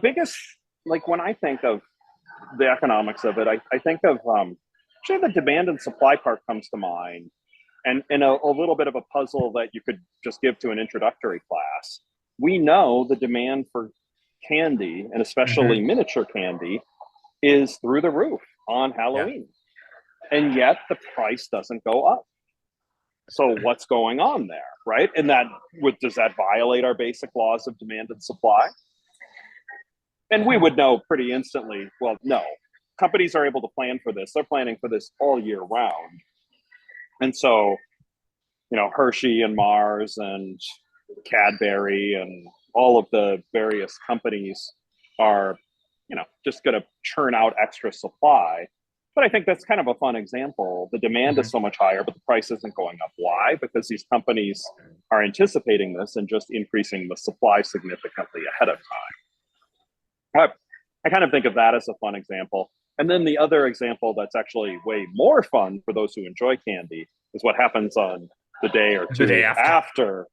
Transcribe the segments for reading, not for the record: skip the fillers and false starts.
biggest, like when I think of the economics of it, I think of sure the demand and supply part comes to mind, and a little bit of a puzzle that you could just give to an introductory class. We know the demand for candy, and especially Hmm. miniature candy, is through the roof on Yeah. Halloween, and yet the price doesn't go up. So what's going on there, right? And that does that violate our basic laws of demand and supply? And we would know pretty instantly. Well, no. Companies are able to plan for this. They're planning for this all year round. And so, Hershey and Mars and Cadbury and all of the various companies are, just going to churn out extra supply. But I think that's kind of a fun example. The demand is Hmm. so much higher, but the price isn't going up. Why? Because these companies are anticipating this and just increasing the supply significantly ahead of time. I kind of think of that as a fun example. And then the other example that's actually way more fun for those who enjoy candy is what happens on the day or The day two after. after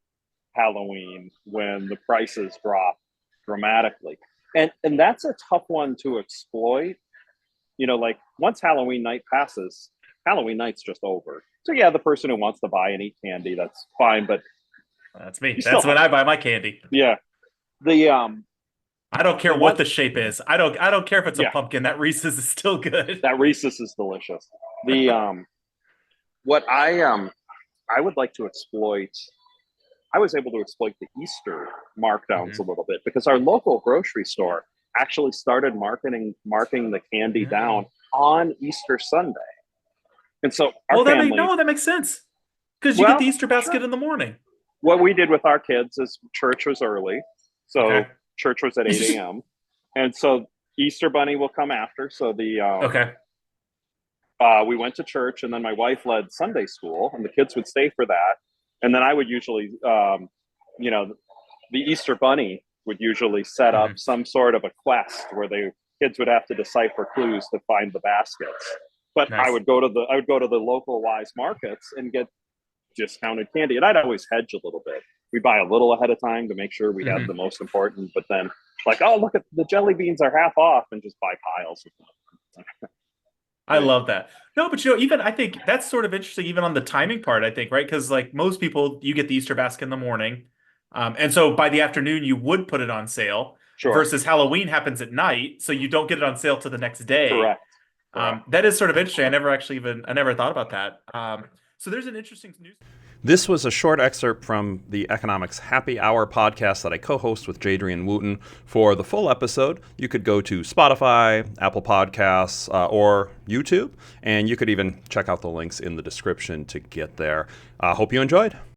Halloween when the prices drop dramatically. And that's a tough one to exploit. Like once Halloween night passes, Halloween night's just over. So yeah, the person who wants to buy and eat candy, that's fine, but That's me. you still That's when have, I buy my candy. yeah. The I don't the care what one the shape is. I don't care if it's a yeah, pumpkin. That Reese's is still good. that Reese's is delicious. The what I would like to exploit, I was able to exploit the Easter markdowns a Hmm. little bit because our local grocery store actually started marking the candy Yeah. down on Easter Sunday. And so our Well, family, that makes sense because you get well, the Easter basket sure. in the morning. What we did with our kids is church was early. Okay. So church was at 8 a.m. And so Easter bunny will come after. So Okay. we went to church, and then my wife led Sunday school, and the kids would stay for that. And then I would usually, you know, the Easter bunny would usually set up Hmm. some sort of a quest where the kids would have to decipher clues to find the baskets. But Nice. I would go to the local Wise markets and get discounted candy, and I'd always hedge a little bit. We buy a little ahead of time to make sure we have the Hmm. most important, but then like, oh, look at the jelly beans are half off, and just buy piles of them. I love that. No, but even I think that's sort of interesting, even on the timing part, I think, right? Because like most people, you get the Easter basket in the morning. And so by the afternoon, you would put it on sale Sure, versus Halloween happens at night. So you don't get it on sale to the next day. correct, correct. That is sort of interesting. I never thought about that. So there's an interesting news. This was a short excerpt from the Economics Happy Hour podcast that I co-host with Jadrian Wooten. For the full episode, you could go to Spotify, Apple Podcasts, or YouTube, and you could even check out the links in the description to get there. Hope you enjoyed.